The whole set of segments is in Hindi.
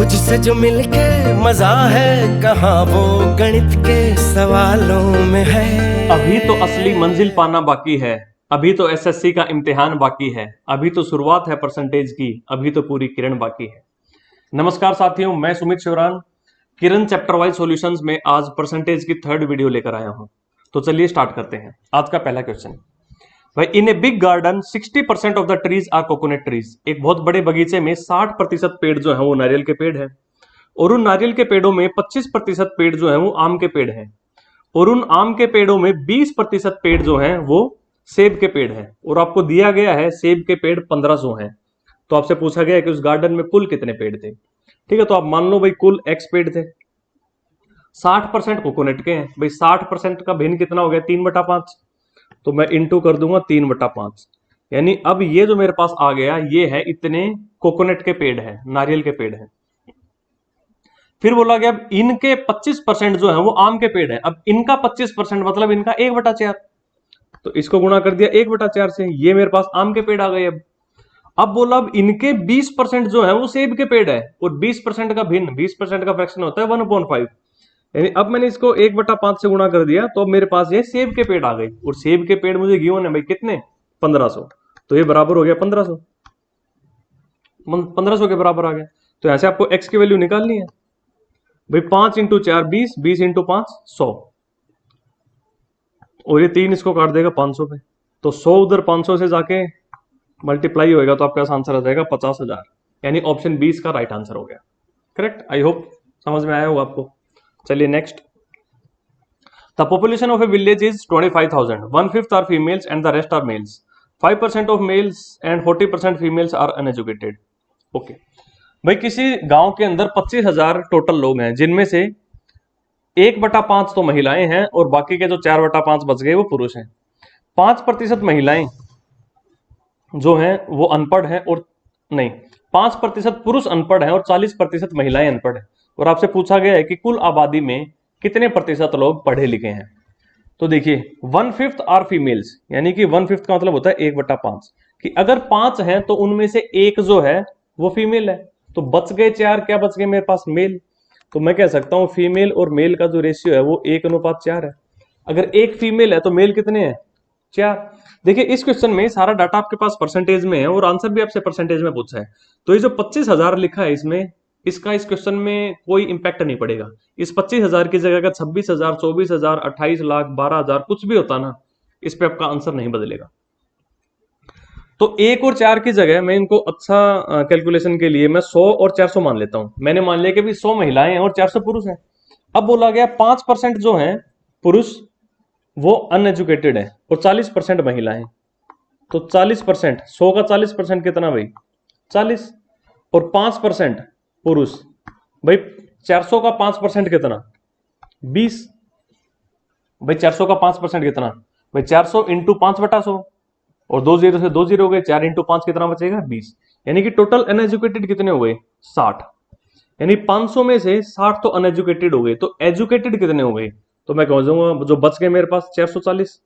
तुझसे जो मिलके मजा है, कहाँ वो गणित के सवालों में है। अभी तो असली मंजिल पाना बाकी है, अभी तो एसएससी का इम्तिहान बाकी है, अभी तो शुरुआत है परसेंटेज की, अभी तो पूरी किरण बाकी है। नमस्कार साथियों, मैं सुमित शिवरान किरण चैप्टर वाइज सॉल्यूशंस में आज परसेंटेज की थर्ड वीडियो लेकर आया हूं। तो चलिए स्टार्ट करते हैं। आज का पहला क्वेश्चन भाई, in a big garden 60% of the trees are coconut trees. एक बहुत बड़े बगीचे में 60% पेड़ जो है वो नारियल के पेड़ है, और उन नारियल के पेड़ों में 25% पेड़ जो है वो आम के पेड़ हैं, और उन आम के पेड़ों में 20% पेड़ जो हैं वो सेब के पेड़ हैं, और आपको दिया गया है सेब के पेड़ 1500 हैं। तो आपसे पूछा गया है कि उस गार्डन में कुल कितने पेड़ थे। ठीक है, तो आप मान लो भाई कुल एक्स पेड़ थे, 60% कोकोनट के हैं। भाई 60% का भिन्न कितना हो गया, 3/5। तो मैं इंटू कर दूंगा 3/5, यानी अब ये जो मेरे पास आ गया ये है इतने कोकोनट के पेड़ है, नारियल के पेड़ है। फिर बोला गया अब इनके 25% जो है वो आम के पेड़ है। अब इनका 25% मतलब इनका 1/4, तो इसको गुणा कर दिया 1/4 से, ये मेरे पास आम के पेड़ आ गए। अब बोला अब इनके 20% जो है वो सेब के पेड़ है, और 20% का भिन्न 20% का फ्रैक्शन होता है 1/5, यानी अब मैंने इसको 1/5 से गुणा कर दिया, तो अब मेरे पास ये सेब के पेड़ आ गए, और सेब के पेड़ मुझे गिवन है भाई कितने, 1500। तो ये बराबर हो गया 1500, 1500 के बराबर आ गया। तो यहां से आपको एक्स की वैल्यू निकालनी है भाई, 5 × 4 20, 20 × 5 100, और ये 3 इसको काट देगा 500 पे, तो 100 उधर 500 से जाके मल्टीप्लाई होएगा, तो आपका आंसर आ जाएगा 50,000, यानी ऑप्शन 20 का राइट आंसर हो गया। करेक्ट, आई होप समझ में आया होगा आपको। चलिए next, the population of a village is 25,000, 1/5 are females and the rest are males, 5% of males and 40% females are uneducated. Okay भाई, किसी गांव के अंदर 25,000 टोटल लोग हैं, जिनमें से 1/5 तो महिलाएं हैं, और बाकी के जो 4/5 बच गए वो पुरुष हैं। 5% महिलाएं जो हैं वो अनपढ़ हैं, और नहीं, 5% पुरुष अनपढ़ हैं और 40% महिलाएं अनपढ़ हैं। और आपसे पूछा गया है कि कुल आबादी में कितने प्रतिशत लोग पढ़े लिखे हैं। तो देखिए 1/5 आर फीमेल्स, यानी कि 1/5 का मतलब होता है 1/5, कि अगर 5 हैं तो उनमें से एक जो है वो फीमेल है, तो बच गए 4, क्या बच गए मेरे पास, मेल। तो मैं कह सकता हूं फीमेल और मेल का जो रेशियो है वो 1:4 है। अगर एक फीमेल है तो मेल कितने हैं, 4। देखिए इस क्वेश्चन में सारा डाटा आपके पास परसेंटेज में है, और आंसर भी आपसे परसेंटेज में पूछा है। तो ये जो 25,000 लिखा है इसमें, इसका इस क्वेश्चन में कोई इंपैक्ट नहीं पड़ेगा। इस 25,000 की जगह अगर 26,000, 24,000, 28 लाख, 12,000 कुछ भी होता ना, इस पे आपका आंसर नहीं बदलेगा। तो 1 और 4 की जगह मैं इनको अच्छा कैलकुलेशन के लिए मैं 100 और 400 मान लेता हूं। मैंने मान लिया कि भी 100 महिलाएं हैं और 400 पुरुष हैं। अब बोला गया 5% जो हैं पुरुष वो अनएजुकेटेड है, और 40% महिलाएं। तो 40%, 100 का 40% कितना भाई, 40, और 5% पुरुष, भाई 400 का 5% कितना, 20। भाई 400 का 5% कितना, भाई 400 इंटू 5/100, और 2 जीरो से 2 जीरो हो गए, 4 इंटू 5 कितना बचेगा, 20। यानी कि टोटल अनएजुकेटेड कितने हो गए, 60। यानी 500 में से 60 तो अनएजुकेटेड हो गए, तो एजुकेटेड कितने हो गए, तो मैं कह दूंगा जो बच गए मेरे पास 440।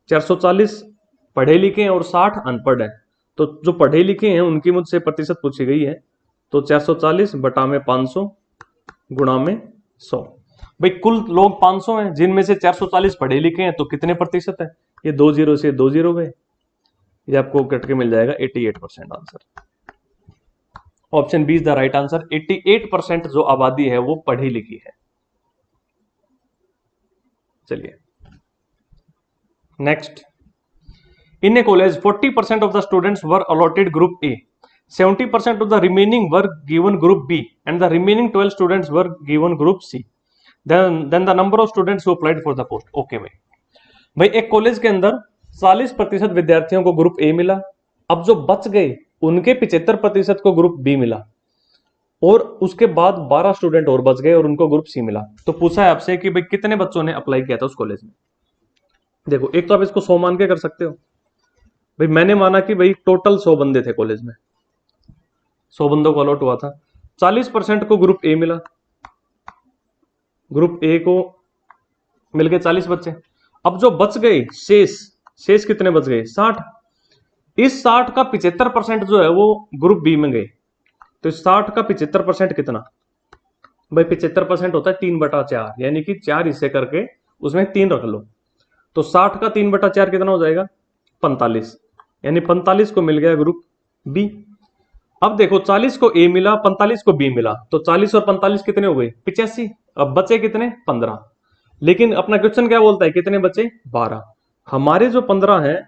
440 पढ़े लिखे हैं और 60 अनपढ़ है। तो जो पढ़े लिखे हैं उनकी मुझसे प्रतिशत पूछी गई है, तो 440 बटा में 500 गुणा में 100। भाई कुल लोग 500 हैं, जिनमें से 440 पढ़े लिखे हैं, तो कितने प्रतिशत है, ये 2 जीरो से 2 जीरो गए, ये आपको कट के मिल जाएगा 88% answer. Option B is the right answer. 88% जो आबादी है वो पढ़ी लिखी है। चलिए next, in a college 40% of the students were allotted group A, 70% of the remaining were given group B, and the remaining 12 students were given group C, then the number of students who applied for the post। okay भाई एक कॉलेज के अंदर 40% विद्यार्थियों को ग्रुप ए मिला। अब जो बच गए उनके 75% को ग्रुप बी मिला, और उसके बाद 12 स्टूडेंट और बच गए और उनको ग्रुप सी मिला। तो पूछा है आपसे कि भाई कितने बच्चों ने अप्लाई किया था उस कॉलेज में। देखो एक तो आप इसको 100 मान के कर सकते हो। भाई मैंने माना कि भाई टोटल 100 बंदे थे कॉलेज में, 100 बंदों को अलॉट हुआ था, 40% को ग्रुप ए मिला, ग्रुप ए को मिल गए 40 बच्चे। अब जो बच गए शेष कितने बच गए, 60। इस 60 का 75% जो है वो ग्रुप बी में गए। तो 60 का 75% कितना? भाई 75% होता है 3/4, यानी कि 4 हिस्से करके उसमें 3 रख लो। तो 60 का 3/4 कितना हो जाएगा? 45, यानी 45 को मिल गया ग्रुप बी। अब देखो 40 को ए मिला, 45 को बी मिला, तो 40 और 45 कितने हो गए? 85। अब बचे कितने? 15। लेकिन अपना क्वेश्चन क्या बोलता है, कितने बचे? 12। हमारे जो 15 है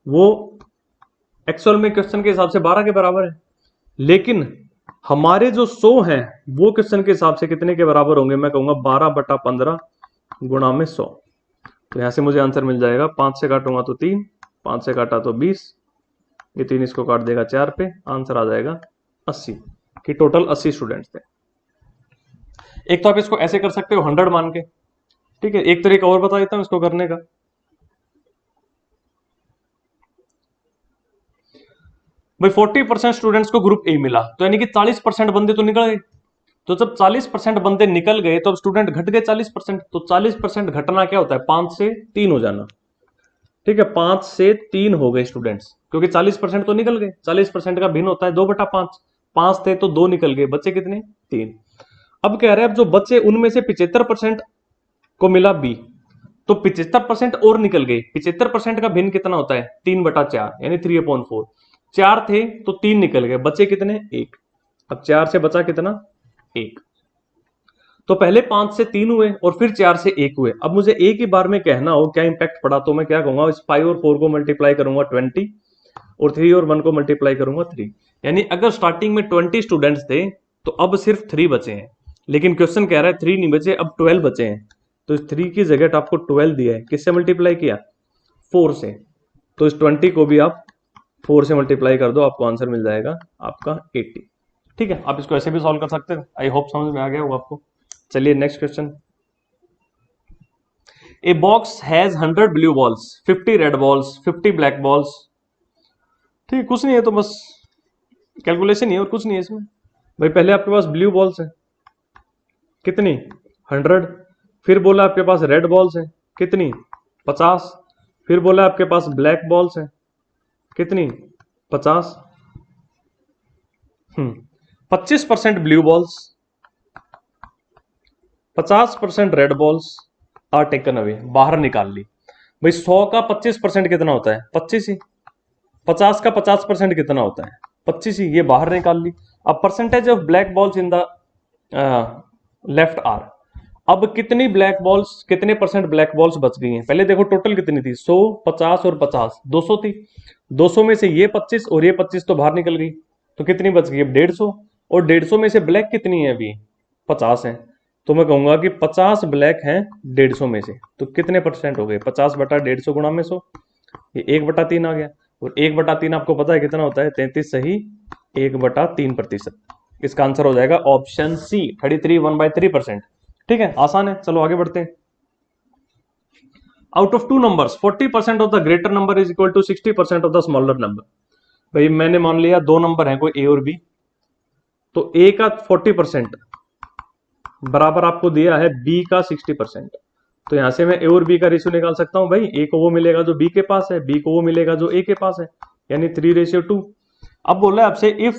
वो एक्चुअल में क्वेश्चन के हिसाब से 12 के बराबर है, लेकिन हमारे जो 100 हैं वो क्वेश्चन के हिसाब से कितने के बराबर होंगे? मैं कहूंगा 12/15 गुणा में 100। तो यहां से मुझे आंसर मिल जाएगा, 5 से काटूंगा तो 3, 5 से काटा तो 20, ये 3 इसको काट देगा 4 पे, आंसर आ जाएगा 80, कि टोटल 80 स्टूडेंट्स थे। एक तो आप इसको ऐसे कर सकते हो 100 मान के, ठीक है। एक तरीका और बता देता हूं इसको करने का। भाई 40% स्टूडेंट्स को ग्रुप ए मिला, तो यानी कि 40% बंदे तो निकल गए। तो जब 40% बंदे निकल गए तो अब स्टूडेंट घट गए 40%। तो 40% घटना क्या होता है? 5 से 3 हो जाना, ठीक है। 5 से 3 हो गए स्टूडेंट्स, क्योंकि 40% तो निकल गए। 40% का भिन्न होता है 2/5। 5 थे तो 2 निकल गए, बचे कितने? 3। अब कह रहे हैं अब जो बचे उनमें से 75% को मिला बी, तो 75% और निकल गए। 75% का भिन्न कितना होता है? 3/4, यानी 3/4। 4 थे तो 3 निकल गए, बचे कितने? 1। अब 4 से बचा कितना? 1। तो पहले 5 से 3 हुए और फिर 4 से 1 हुए। अब मुझे एक ही बार में कहना हो क्या इंपैक्ट पड़ा, तो मैं क्या कहूंगा, इस 5 और 4 को मल्टीप्लाई करूंगा 20, और 3 और 1 को मल्टीप्लाई करूंगा 3। यानी अगर स्टार्टिंग में 20 स्टूडेंट्स थे तो अब सिर्फ 3 बचे हैं, लेकिन क्वेश्चन कह रहा है 3 नहीं बचे, अब 12 बचे हैं। तो इस 3 की जगह आपको 12 दिया है, किससे मल्टीप्लाई किया? 4 से। तो इस 20 को भी आप 4 से मल्टीप्लाई कर दो, आपको आंसर मिल जाएगा आपका 80। ठीक है, आप इसको ऐसे भी सॉल्व कर सकते हैं। आई होप समझ में आ गया होगा आपको। चलिए next question. A box has 100 blue balls, 50 red balls, 50 black balls. ठीक, कुछ नहीं है, तो बस कैलकुलेशन ही है और कुछ नहीं है इसमें। भाई पहले आपके पास ब्लू बॉल्स है, कितनी? 100। फिर बोला आपके पास रेड बॉल्स है, कितनी? 50। फिर बोला आपके पास ब्लैक बॉल्स है, कितनी? 50। 25% blue balls, 50% red balls are taken away, बाहर निकाल ली। भाई 100 का 25% कितना होता है? 25 ही। 50 का 50% कितना होता है? 25 ही, ये बाहर निकाल ली। अब percentage of black balls in the left are. अब कितनी ब्लैक बॉल्स, कितने परसेंट ब्लैक बॉल्स बच गई हैं? पहले देखो टोटल कितनी थी, 100, 50 और 50, 200 थी। 200 में से ये 25 और ये 25 तो बाहर निकल गई, तो कितनी बच गई? अब 150। और 150 में से ब्लैक कितनी है? अभी 50 है। तो मैं कहूंगा कि 50 ब्लैक हैं 150 में से, तो कितने परसेंट हो गए? 50/150 गुणा में 100, ये 1/3 आ गया। और 1/3 आपको पता है कितना होता है? 33 सही 1/3%। इसका आंसर हो जाएगा ऑप्शन सी, 33 1/3%। ठीक है, आसान है। चलो आगे बढ़ते हैं। Out of 2 numbers 40% of the greater number is equal to 60% of the smaller number. भाई मैंने मान लिया 2 नंबर है, कोई ए और बी, तो ए का 40% बराबर आपको दिया है बी का 60%। तो यहां से मैं ए और बी का रेशियो निकाल सकता हूं। भाई ए को वो मिलेगा जो बी के पास है, बी को वो मिलेगा जो ए के पास है, यानी 3:2। अब बोला है आपसे if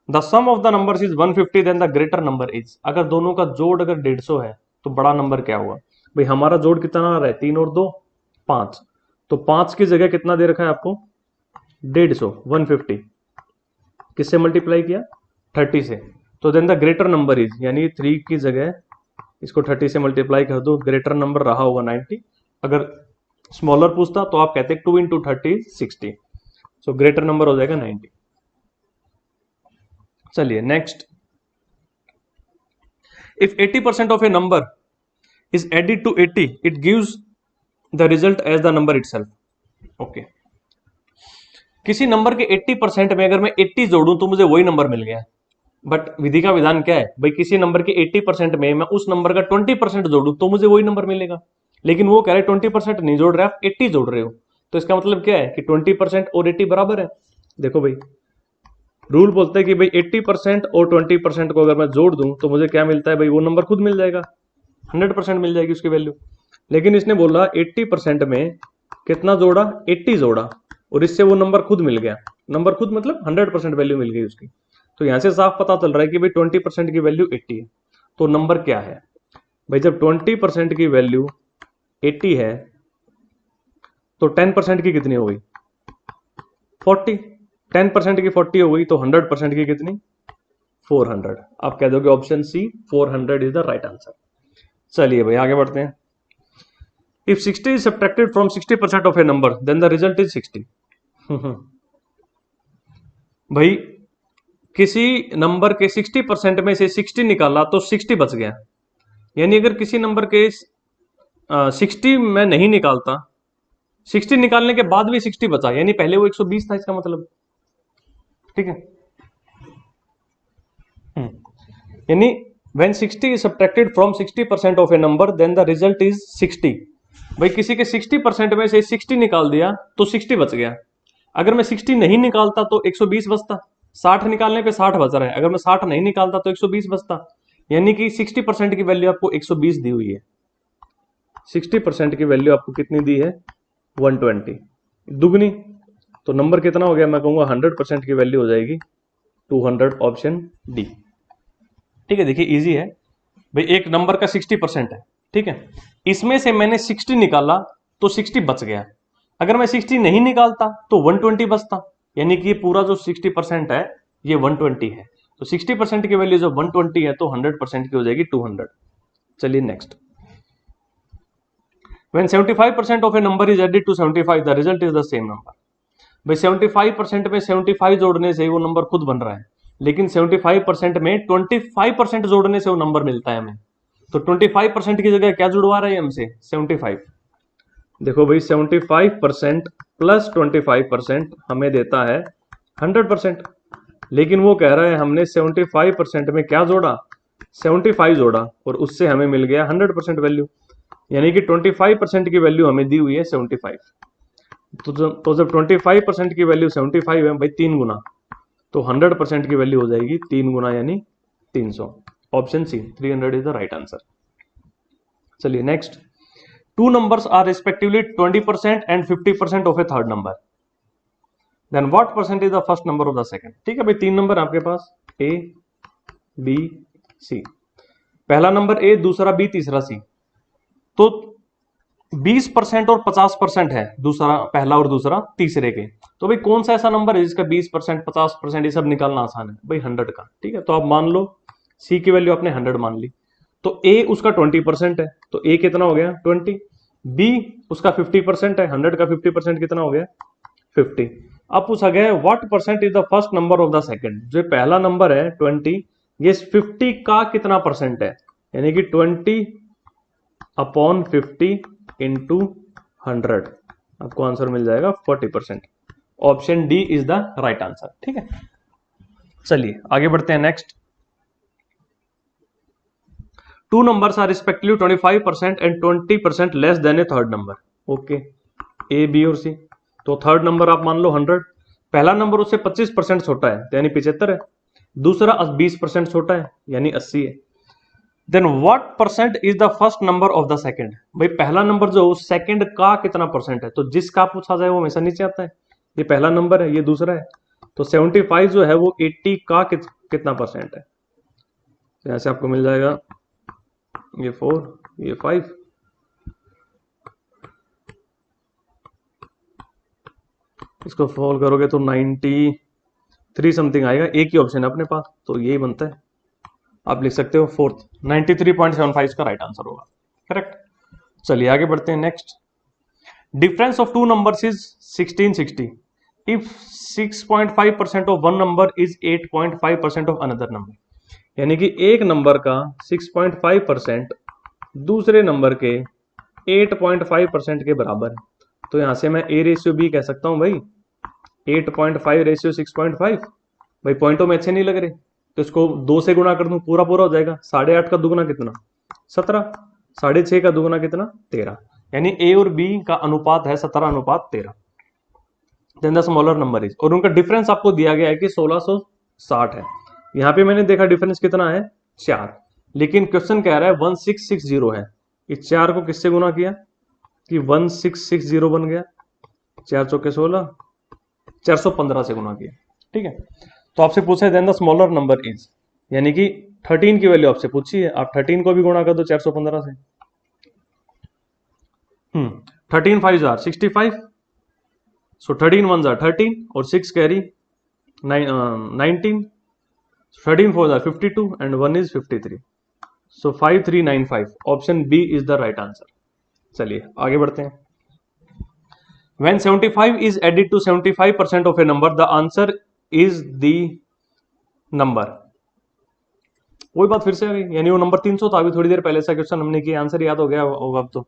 the sum of the numbers is 150 then the greater number is. अगर दोनों का जोड़ अगर 150 है तो बड़ा नंबर क्या हुआ? भाई हमारा जोड़ कितना आ रहा है? 3 और 2 5। तो 5 की जगह कितना दे रखा है आपको? 150। 150 किससे मल्टीप्लाई किया? 30 से। तो then the greater number is, यानी 3 की जगह इसको 30 से मल्टीप्लाई कर दो, ग्रेटर नंबर रहा होगा 90। अगर स्मॉलर पूछता तो आप कहते 2 × 30 60। सो ग्रेटर नंबर हो जाएगा 90। चलिए next. If 80% of a number is added to 80 it gives the result as the number itself. Okay, किसी नंबर के 80% में अगर मैं 80 जोड़ूं तो मुझे वही नंबर मिल गया। बट विधि का विधान क्या है? भाई किसी नंबर के 80% में मैं उस नंबर का 20% जोड़ू तो मुझे वही नंबर मिलेगा। लेकिन वो कह रहे 20% नहीं जोड़ रहे, आप 80 जोड़ रहे हो। तो इसका मतलब क्या है कि 20% और 80 बराबर है। देखो भाई रूल बोलते हैं कि भाई 80% और 20% को अगर मैं जोड़ दूं तो मुझे क्या मिलता है? भाई वो नंबर खुद मिल जाएगा, 100% मिल जाएगी उसकी वैल्यू। लेकिन इसने बोला 80% में कितना जोड़ा? 80 जोड़ा, और इससे वो नंबर खुद मिल गया। नंबर खुद मतलब 100% वैल्यू मिल गई उसकी। तो यहां से साफ पता चल रहा है कि भाई 20% की वैल्यू 80 है। तो नंबर क्या है भाई, जब 20% की वैल्यू 80 है तो 10% की कितनी हो गई 40। 10% की 40 हो गई तो 100% की कितनी 400। आप कह दोगे option C 400 is the right answer. चलिए भाई आगे बढ़ते हैं। If 60 is subtracted from 60% of a number then the result is 60। भाई किसी नंबर के 60% में से 60 निकाला तो 60 बच गया। यानी अगर किसी नंबर के 60 में नहीं निकालता, 60 निकालने के बाद भी 60 बचा, यानी पहले वो 120 था इसका मतलब, ठीक है। यानी when 60 is subtracted from 60% of a number then the result is 60। भाई किसी के 60% में से 60 निकाल दिया तो 60 बच गया। अगर मैं 60 नहीं निकालता तो 120 बचता। 60 निकालने पे 60 बच रहा है, अगर मैं 60 नहीं निकालता तो 120 बचता। यानी कि 60% की वैल्यू आपको 120 दी हुई है। 60% की वैल्यू आपको कितनी दी है 120 दुगनी। तो नंबर कितना हो गया, मैं कहूंगा 100% की वैल्यू हो जाएगी 200, ऑप्शन डी। ठीक है, देखिए इजी है भाई, एक नंबर का 60% है, ठीक है, इसमें से मैंने 60 निकाला तो 60 बच गया। अगर मैं 60 नहीं निकालता तो 120 बचता। यानी कि ये पूरा जो 60% है ये 120 है। तो 60% की वैल्यू जब 120 है तो 100% की हो जाएगी 200। चलिए next. When 75% of a number is added to 75 the result is the same number। भाई 75% में 75 जोड़ने से वो नंबर खुद बन रहा है, लेकिन 75% में 25% जोड़ने से वो नंबर मिलता है हमें। तो 25% की जगह क्या जुड़वा रहा है हमसे 75। देखो भाई 75% प्लस 25% हमें देता है 100%। लेकिन वो कह रहा है हमने 75% में क्या जोड़ा 75 जोड़ा और उससे हमें मिल गया 100% वैल्यू। यानी कि 25% की वैल्यू हमें दी हुई है 75। तो जब 25% की वैल्यू 75 है भाई 3 गुना, तो 100% की वैल्यू हो जाएगी 3 गुना यानी 300। Option C 300 is the right answer. चलिए next. Two numbers are respectively 20% and 50% of a third number, then what percent is the first number of the second. ठीक है भाई, 3 नंबर आपके पास ए बी सी। पहला नंबर ए, दूसरा बी, तीसरा सी। तो 20% और 50% है दूसरा, पहला और दूसरा तीसरे के। तो भाई कौन सा ऐसा नंबर है जिसका 20% 50% ये सब निकालना आसान है भाई 100 का। ठीक है, तो आप मान लो सी की वैल्यू आपने 100 मान ली, तो ए उसका 20% है तो ए कितना हो गया 20। बी उसका 50% है, 100 का 50% कितना हो गया 50। अब पूछा गया है what percent is the first number of the second. जो पहला नंबर है 20, ये 50 का कितना परसेंट है, यानी कि 20 अपॉन 50 इंटू 100, आपको आंसर मिल जाएगा 40%। Option D is the right answer. ठीक है, चलिए आगे बढ़ते हैं next. Two numbers are respectively 25% and 20% less than a third number. Okay, A B और सी। तो थर्ड नंबर आप मान लो 100, पहला नंबर उससे 25% छोटा है यानी 75 है, दूसरा 20% छोटा है यानी 80 है। Then what percent is the first number of the second. भाई पहला नंबर जो सेकंड का कितना परसेंट है, तो जिसका पूछा जाए वो हमेशा नीचे आता है। ये पहला नंबर है, ये दूसरा है, तो 75 जो है वो 80 का कितना परसेंट है। तो यहां से आपको मिल जाएगा ये 4 ये 5, इसको सॉल्व करोगे तो 93 समथिंग आएगा। एक ही ऑप्शन है अपने पास तो यही बनता है, आप लिख सकते हो फोर्थ। 93.75 का राइट आंसर होगा, करेक्ट। चलिए आगे बढ़ते हैं next. Difference of two numbers is 1660 if 6.5% of one number is 8.5% of another number. यानी कि एक नंबर का 6.5% दूसरे नंबर के 8.5% के बराबर है। तो यहां से मैं ए रेशियो बी कह सकता हूं भाई 8.5 रेशियो 6.5। भाई पॉइंटों में अच्छे नहीं लग रहे तो इसको 2 से गुणा कर दूं, पूरा पूरा हो जाएगा। 8.5 का दुगुना कितना 17, 6.5 का दुगुना कितना 13, यानी ए और बी का अनुपात है 17:13। Then the smaller number is, और उनका डिफरेंस आपको दिया गया है कि 1660 है। यहां पे मैंने देखा डिफरेंस कितना है 4, लेकिन क्वेश्चन कह रहा है 1660 है। इस 4 को किससे गुना किया कि 1660 बन गया, 4 चौके 16, 415 से गुना किया। ठीक है, तो आपसे पूछा है then the smaller number is, यानी कि 13 की वैल्यू आपसे पूछी है, आप 13 को भी गुणा कर दो 415 से। 13 5 आर 65, सो 13 1 आर 13 और 6 carry 19, 13 4 are 52 and 1 is 53, so 5395, option B is the right answer. चलिए आगे बढ़ते हैं। When 75 is added to 75% of a number, the answer is the number। वही बात फिर से आ गई, यानी वो नंबर 300 था, अभी थोड़ी देर पहले सा क्वेश्चन हमने किया, आंसर याद हो गया होगा अब तो।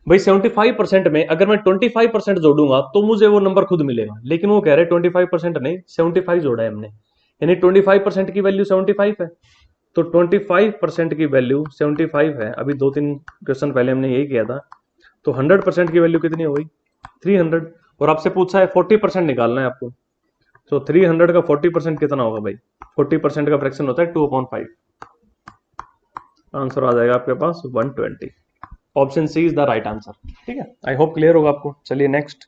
भाई 75% में अगर मैं 25% जोड़ूंगा तो मुझे वो नंबर खुद मिलेगा, लेकिन वो कह रहे 25% नहीं 75 जोड़ा है हमने, यानी 25% की वैल्यू 75 है, तो 25% की वैल्यू 75 है, अभी 2-3 क्वेश्चन पहले हमने यही किया था। तो 100% की वैल्यू कितनी हो गई 300, और आपसे पूछा है 40% निकालना है आपको, तो 300 का 40% कितना होगा भाई, 40% का फ्रैक्शन होता है 2/5, आंसर आ जाएगा आपके पास 120, option C is the right answer. ठीक है, आई होप क्लियर होगा आपको। चलिए next,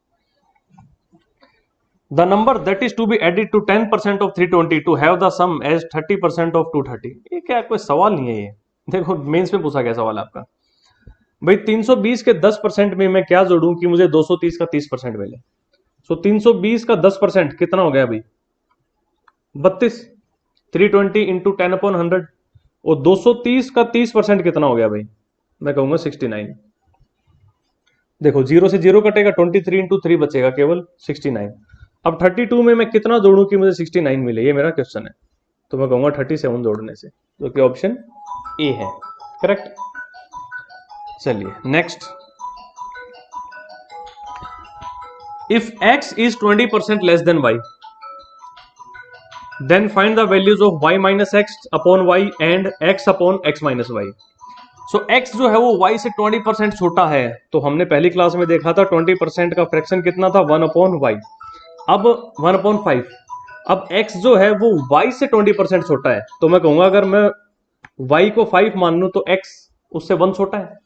the number that is to be added to 10% of 320 to have the sum as 30% of 230। ये क्या कोई सवाल नहीं है ये, देखो मेंस में पूछा गया सवाल आपका। भाई 320 के 10% में मैं क्या जोड़ूं कि मुझे 230 का 30% मिले। सो 320 का 10% कितना हो गया भाई 32, 320 इंटू 10/100, और 230 का 30% कितना हो गया भाई, मैं कहूंगा 69। देखो 0 से 0 कटेगा, 23 इंटू 3 बचेगा केवल 69। अब 32 में मैं कितना जोड़ूं कि मुझे 69 मिले, ये मेरा क्वेश्चन है, तो मैं कहूंगा 37 जोड़ने से, जो कि ऑप्शन ए है करेक्ट। चलिए next, if x is 20% less than y, then find the values of y minus x upon y and x upon x minus y. So x जो है वो y से 20% छोटा है, तो हमने पहली क्लास में देखा था 20% का फ्रैक्शन कितना था 1/y, अब 1/5। अब x जो है वो y से 20% छोटा है, तो मैं कहूंगा अगर मैं y को 5 मान लूं तो x उससे 1 छोटा है,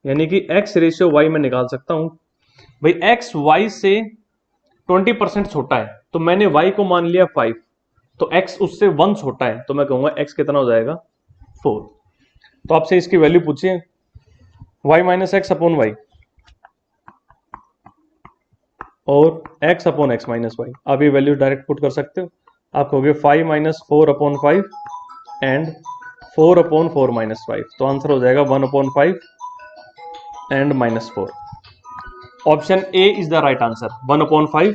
यानी कि x रेशियो y में निकाल सकता हूं। भाई x y से 20% छोटा है, तो मैंने y को मान लिया 5, तो x उससे 1 छोटा है, तो मैं कहूंगा x कितना हो जाएगा 4। तो आपसे इसकी वैल्यू पूछिए y minus x upon y और x upon x minus y, आप ये वैल्यू डायरेक्ट पुट कर सकते हो, आप कहोगे 5 माइनस 4/5 एंड 4/4 माइनस 5, तो आंसर हो जाएगा 1/5 and -4, option A is the right answer 1/5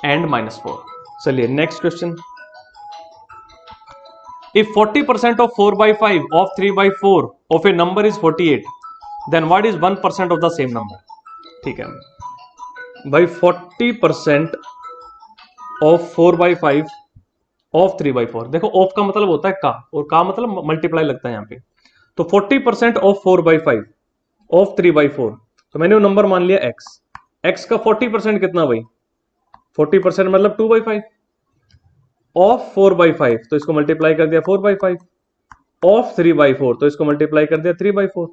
and -4। चलिए next question, if 40% of 4/5 of 3/4 of a number is 48, then what is 1% of the same number। ठीक है भाई 40% of 4/5 of 3/4, देखो ऑफ का मतलब होता है का, और का मतलब मल्टीप्लाई लगता है यहाँ पे, तो 40% of 4/5 of 3/4, तो मैंने वो नंबर मान लिया x का 40% कितना भाई 40% मतलब 2/5 ऑफ 4/5, तो इसको मल्टीप्लाई कर दिया 4/5, ऑफ 3/4 तो इसको मल्टीप्लाई कर दिया 3/4,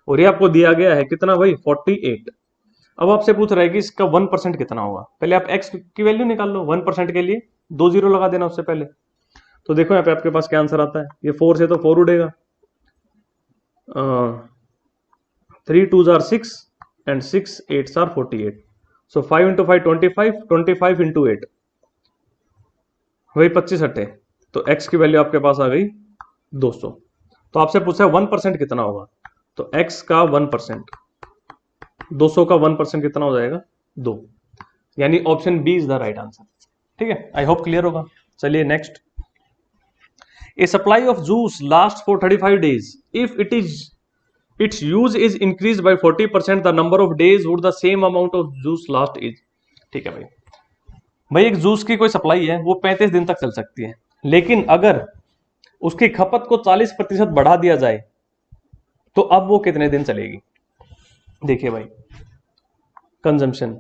और ये आपको दिया गया है कितना भाई 48। अब आपसे पूछ रहा है कि इसका 1% कितना होगा, पहले आप x की वैल्यू निकाल लो, 1% के लिए 2 0 लगा देना उससे पहले। तो देखो यहाँ पे आपके पास क्या आंसर आता है, ये 4 से तो 4 उड़ेगा, 3 2s are 6 and 6 8s are 48, so 5 into 5 25, 25 into 8 वही 25 हटे, तो x की वैल्यू आपके पास आ गई 200। तो आपसे पूछा 1% कितना होगा, तो x का 1%, 200 का 1% कितना हो जाएगा 2, यानी option B is the right answer. ठीक है, आई होप क्लियर होगा। चलिए next, a supply of juice last for 35 days, इफ its use is increased by 40%, the number of days would the same amount of juice last is। ठीक है भाई एक जूस की कोई सप्लाई है वो 35 दिन तक चल सकती है, लेकिन अगर उसकी खपत को 40% बढ़ा दिया जाए तो अब वो कितने दिन चलेगी। देखिए भाई कंजम्पशन,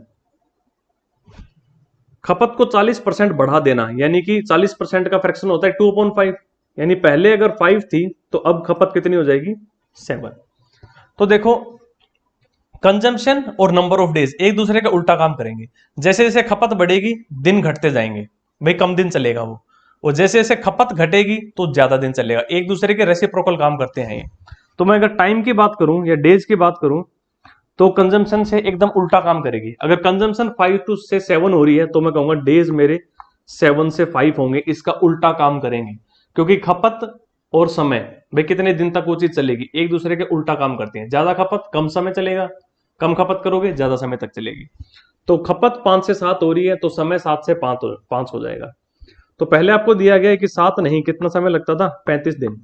खपत को 40% बढ़ा देना, यानी कि 40% का फ्रैक्शन होता है 2/5, यानी पहले अगर 5 थी तो अब खपत कितनी हो जाएगी 7। तो देखो कंजम्पशन और नंबर ऑफ डेज एक दूसरे का उल्टा काम करेंगे, जैसे जैसे खपत बढ़ेगी दिन घटते जाएंगे, भाई कम दिन चलेगा वो, और जैसे जैसे खपत घटेगी तो ज्यादा दिन चलेगा। एक दूसरे के रेसिप्रोकल काम करते हैं ये। तो मैं अगर टाइम की बात करूं या डेज की बात करूं तो कंजम्पशन से एकदम उल्टा काम करेगी। अगर कंजम्पशन 5 से 7 हो रही है तो मैं कहूंगा डेज मेरे 7 से 5 होंगे, इसका उल्टा काम करेंगे। क्योंकि खपत और समय भाई कितने दिन तक वो चीज चलेगी, एक दूसरे के उल्टा काम करते हैं। ज्यादा खपत कम समय चलेगा, कम खपत करोगे ज्यादा समय तक चलेगी। तो खपत 5 से 7 हो रही है तो समय 7 से 5 हो जाएगा। तो पहले आपको दिया गया है कि 7 नहीं, कितना समय लगता था, 35 दिन,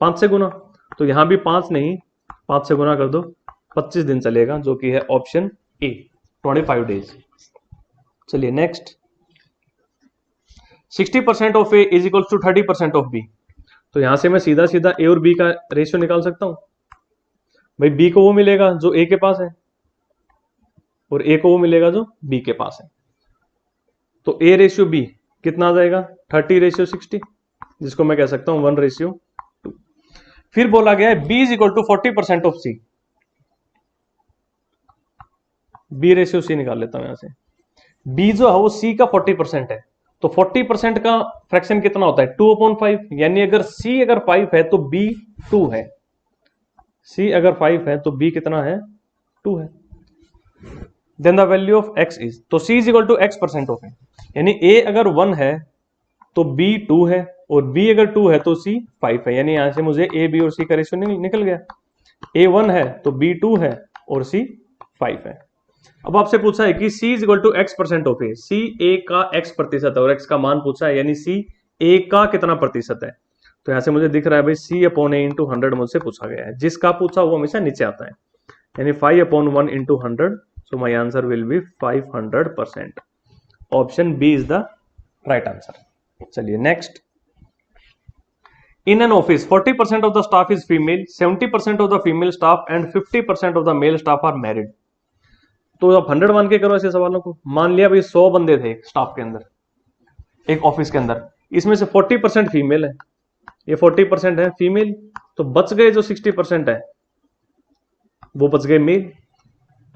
5 से गुना। तो यहां भी 5 नहीं, 5 से गुना कर दो, 25 दिन चलेगा, जो कि है ऑप्शन ए, 25 डेज। चलिए next, 60% of A is equal to 30% of B. तो यहां से मैं सीधा सीधा ए और बी का रेशियो निकाल सकता हूं। भाई बी को वो मिलेगा जो ए के पास है, और ए को वो मिलेगा जो बी के पास है। तो ए रेशियो बी कितना आ जाएगा, 30:60, जिसको मैं कह सकता हूं 1:2। फिर बोला गया है B is equal to 40% of C. B ratio C निकाल लेता हूं यहां से। बी जो है वो सी का 40% है, तो 40% का फ्रैक्शन कितना होता है, 2/5। यानी अगर सी अगर 5 है तो बी 2 है, सी अगर 5 है तो बी कितना है, 2 है। Then the value of X is, तो C is equal to x% of A. यानी ए अगर 1 है तो बी 2 है, और बी अगर 2 है तो सी 5 है। यानी यहां से मुझे ए बी और सी का रेशियो निकल गया। ए 1 है तो बी 2 है और सी 5 है। अब आपसे पूछा है कि C is equal to x% of A, C A का x% है और x का मान पूछा है, यानी सी ए का कितना प्रतिशत है। तो यहां से मुझे दिख रहा है भाई C/A/100 मुझसे पूछा गया है। जिसका पूछा वो हमेशा नीचे आता है, यानी 5/1 into 100। So my answer will be 500%। Option B is the right answer. चलिए next, in an office 40% of the staff is female, 70% of the female staff and 50% of the male staff are married. तो आप 100 मान के करो ऐसे सवालों को। मान लिया भाई 100 बंदे थे स्टाफ के अंदर, एक ऑफिस के अंदर, इसमें से 40% फीमेल है, ये 40% है फीमेल, तो बच गए जो 60% है वो बच गए मेल।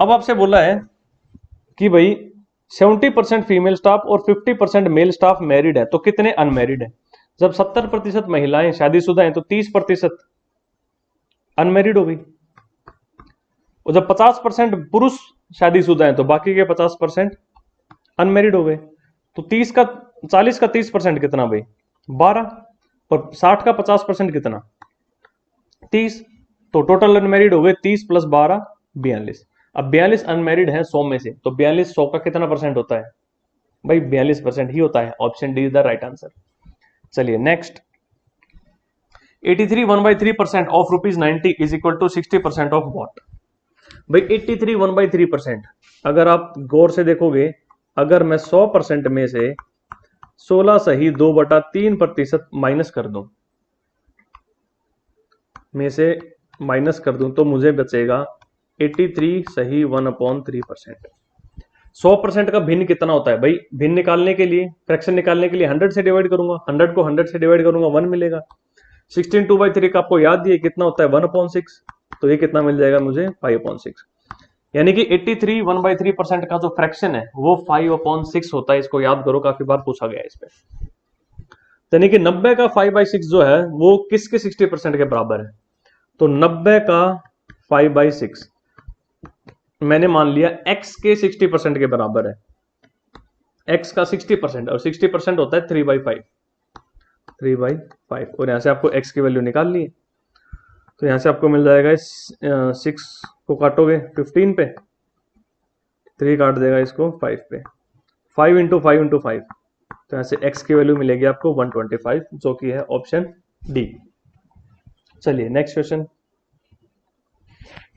अब आपसे बोला है कि भाई 70% फीमेल स्टाफ और 50% मेल स्टाफ मैरिड है, तो कितने अनमैरिड है। जब 70% महिलाएं शादीशुदा हैं तो 30% अनमैरिड हो गई, और जब 50% पुरुष शादीशुदा हैं तो बाकी के 50% अनमैरिड हो गए। तो 40 का 30% कितना भाई, 12, और 60 का 50% कितना, 30। तो टोटल अनमैरिड हो गए 30 + 12 42। अब 42 अनमैरिड है 100 में से, तो 42 100 का कितना परसेंट होता है भाई, 42% ही होता है। Option D is the right answer. चलिए next, 83 1/3% of ₹90 is equal to 60% of what. भाई 83 1/3%, अगर आप गौर से देखोगे, अगर मैं 100% में से 16 सही 2/3% माइनस कर दूं, में से माइनस कर दूं, तो मुझे बचेगा 83 सही 1/3%। 100% का भिन्न कितना होता है भाई, भिन्न निकालने के लिए, फ्रैक्शन निकालने के लिए 100 से डिवाइड करूंगा, 100 को 100 से डिवाइड करूंगा 1 मिलेगा। 16 2/3 का आपको याद दिए कितना होता है 1/6, तो ये कितना मिल जाएगा मुझे 5/6। यानी कि 83 1/3% का जो फ्रैक्शन है वो 5/6 होता है। इसको याद करो, काफी बार पूछा गया है इस पे। यानी कि 90 का 5/6 जो है वो किसके 60% के बराबर है, तो 90 का 5/6 मैंने मान लिया x के 60% के बराबर है। x का 60%, और 60% होता है 3/5, 3/5। और यहां से आपको x की वैल्यू निकाल ली, तो यहां से आपको मिल जाएगा 6 को काटोगे 15 पे, 3 काट देगा इसको 5 पे, 5 × 5 × 5, तो यहां से x की वैल्यू मिलेगी आपको 125, जो कि है ऑप्शन डी। चलिए next question,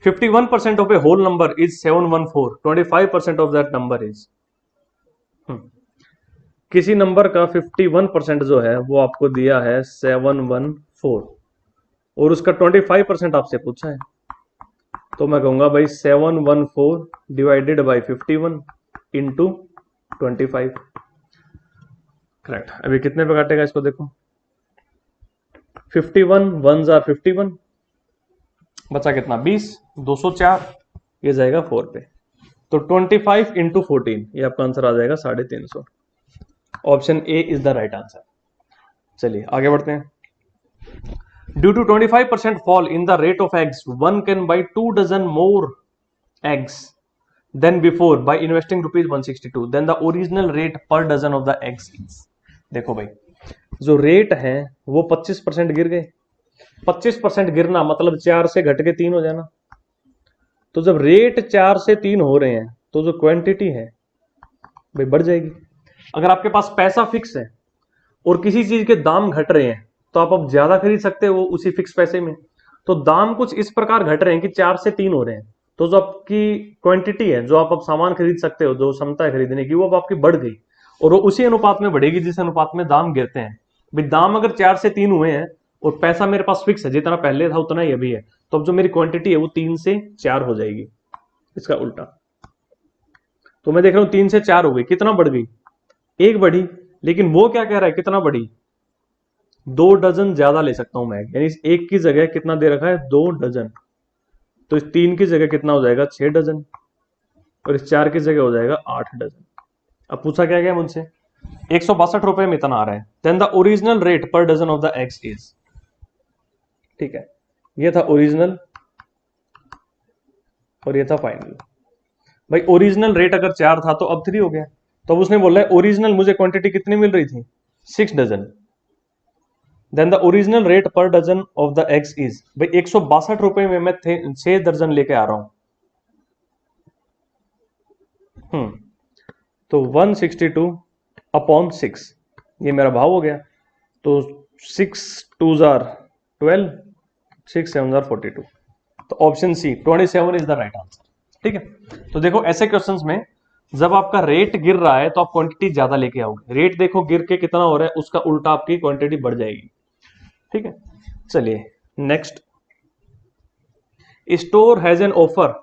51% of a whole number is 714, 25% of that number is। किसी नंबर का 51% जो है वो आपको दिया है 714, और उसका 25% आपसे पूछा है, तो मैं कहूंगा भाई 714 डिवाइडेड बाई 51 इंटू 25। करेक्ट। अभी कितने पे काटेगा इसको देखो, 51 1s are 51, बचा कितना 20, 204, ये जाएगा 4 पे, तो 25 × 14, ये आपका आंसर आ जाएगा 350। Option A is the right answer. चलिए आगे बढ़ते हैं। Due to 25% fall in the rate of eggs one can buy 2 dozen more eggs than before by investing ₹162 then the original rate per dozen of the eggs is. देखो भाई, जो रेट है वो 25% गिर गए। 25% गिरना मतलब 4 से घट के 3 हो जाना। तो जब रेट 4 से 3 हो रहे हैं तो जो क्वांटिटी है भाई बढ़ जाएगी। अगर आपके पास पैसा फिक्स है और किसी चीज के दाम घट रहे हैं तो आप अब ज्यादा खरीद सकते हो उसी फिक्स पैसे में। तो दाम कुछ इस प्रकार घट रहे हैं कि 4 से 3 हो रहे हैं, तो जो आपकी क्वांटिटी है, जो आप अब सामान खरीद सकते हो, जो क्षमता है खरीदने की, वो अब आपकी बढ़ गई और वो उसी अनुपात में बढ़ेगी जिस अनुपात में दाम गिरते हैं। भाई दाम अगर 4 से 3 हुए हैं और पैसा मेरे पास फिक्स है, जितना पहले था उतना ही अभी है, तो अब जो मेरी क्वांटिटी है वो 3 से 4 हो जाएगी। इसका उल्टा तो मैं देख रहा हूं 3 से 4 हो गई, कितना बढ़ गई? 1 बढ़ी। लेकिन वो क्या कह रहा है, कितना बढ़ी? 2 डजन ज्यादा ले सकता हूं मैं, यानी इस 1 की जगह कितना दे रखा है? 2 डजन। तो इस 3 की जगह कितना हो जाएगा? 6 डजन। और इस 4 की जगह हो जाएगा 8 डजन। अब पूछा क्या गया मुझसे? 162 रुपए में इतना आ रहा है। Then the original rate per dozen of the eggs is. ठीक है, ये था ओरिजिनल और ये था फाइनल। भाई ओरिजिनल रेट अगर 4 था तो अब 3 हो गया। तो अब उसने बोला है ओरिजिनल मुझे क्वांटिटी कितनी मिल रही थी? 6 dozen. Then the original rate per dozen of the eggs is. भाई 162 रुपए में मैं 6 दर्जन लेके आ रहा हूं। तो 162 अपॉन 6 ये मेरा भाव हो गया। तो 6 2 12, 6 7 42। तो option C 27 is the right answer. ठीक है, तो देखो ऐसे क्वेश्चंस में जब आपका रेट गिर रहा है तो आप क्वांटिटी ज्यादा लेके आओगे। रेट देखो गिर के कितना हो रहा है, उसका उल्टा आपकी क्वांटिटी बढ़ जाएगी। ठीक है, चलिए next. Store has an offer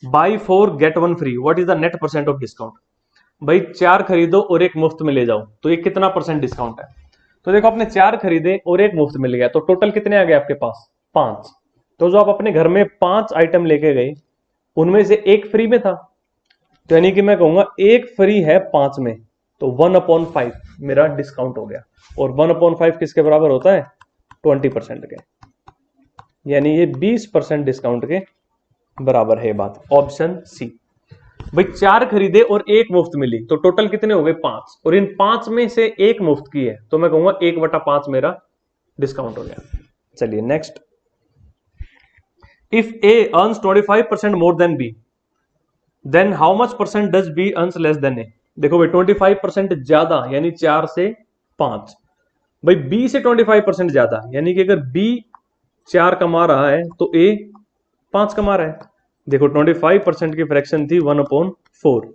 buy 4 get 1 free, what is the net percent of discount? भाई 4 खरीदो और 1 मुफ्त में ले जाओ, तो ये कितना परसेंट डिस्काउंट है? तो देखो आपने 4 खरीदे और 1 मुफ्त मिल गया, तो टोटल कितने आ गए आपके पास? 5। तो जो आप अपने घर में 5 आइटम लेके गए उनमें से 1 फ्री में था, तो यानी कि मैं कहूंगा 1 फ्री है 5 में, तो 1/5 मेरा डिस्काउंट हो गया। और 1/5 किसके बराबर होता है? 20% के, यानी ये 20% डिस्काउंट के बराबर है बात। Option C. भाई 4 खरीदे और 1 मुफ्त मिली, तो टोटल कितने हो गए? 5। और इन 5 में से 1 मुफ्त की है, तो मैं कहूंगा 1/5 मेरा डिस्काउंट हो गया। चलिए next. If A earns 25% more than B then how much percent does B earns less than A? देखो भाई 25% ज्यादा यानी 4 से 5। भाई बी से 25% ज्यादा यानी कि अगर बी 4 कमा रहा है तो ए 5 कमा रहा है। देखो 25% की फ्रैक्शन थी 1/4।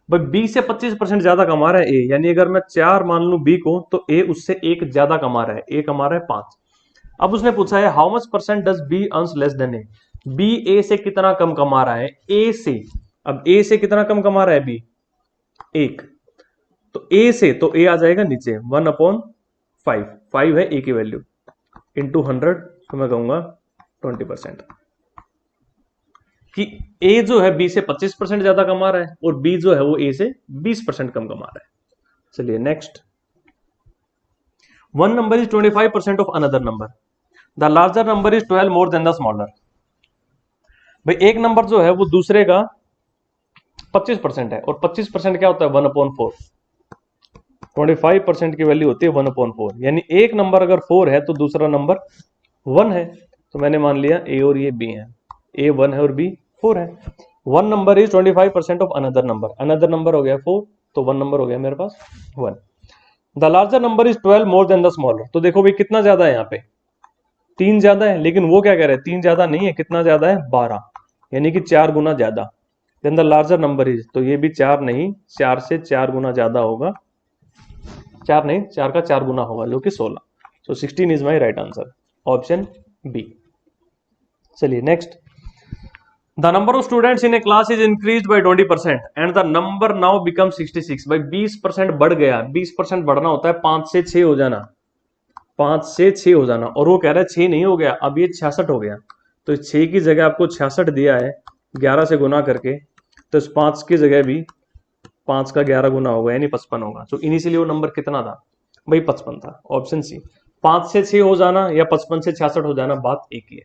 भाई बी से 25% ज्यादा कमा रहा है ए, यानी अगर मैं 4 मान लू बी को तो ए उससे 1 ज्यादा कमा रहा है, ए कमा रहा है 5। अब उसने पूछा है how much percent does B earns less than A? B A से कितना कम कमा रहा है? ए से। अब ए से कितना कम कमा रहा है बी? 1। तो ए से, तो ए आ जाएगा नीचे 1/5। 5 है ए की वैल्यू इंटू 100, तो मैं कहूंगा 20%। कि ए जो है बी से 25% ज्यादा कमा रहा है और बी जो है वो ए से 20% कम कमा रहा है। चलिए next. One number is 25% of another number, the larger number is 12 more than the smaller. भाई एक नंबर जो है वो दूसरे का 25% है, और 25% क्या होता है? 1/4। 25% की वैल्यू होती है 1/4, यानी एक नंबर अगर 4 है तो दूसरा नंबर 1 है। तो मैंने मान लिया ए और ये बी है, ए 1 है और बी 4 है। One number is 25% of another number, another number हो गया 4, तो 1 नंबर हो गया मेरे पास 1। The larger number is 12 more than the smaller. तो देखो भाई कितना ज्यादा है यहाँ पे? 3 ज्यादा है, लेकिन वो क्या कह रहे हैं? 3 ज्यादा नहीं है, कितना ज्यादा है? 12, यानी कि 4 गुना ज्यादा। Then the larger number is, तो ये भी 4 नहीं, 4 से 4 गुना ज्यादा होगा। 4 नहीं, 4 का 4 गुना होगा जो कि 16। So 16 is my right answer, option B. चलिए next. The number of students in a class is increased by 20% and the number now become 66। भाई 20% बढ़ गया। 20% बढ़ना होता है 5 से 6 हो जाना, 5 से 6 हो जाना, और वो कह रहा है 6 नहीं हो गया, अब ये 66 हो गया। तो इस 6 की जगह आपको 66 दिया है 11 से गुना करके, तो इस 5 की जगह भी 5 का 11 गुना होगा यानी 55 होगा। तो इनिशियली वो नंबर कितना था भाई? 55 था। Option C. 5 से 6 हो जाना या 55 से 66 हो जाना, बात एक ही है।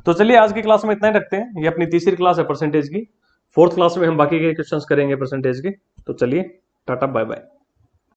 तो चलिए आज की क्लास में इतना ही रखते हैं। ये अपनी तीसरी क्लास है परसेंटेज की। फोर्थ क्लास में हम बाकी के क्वेश्चंस करेंगे परसेंटेज के। तो चलिए टाटा बाय बाय।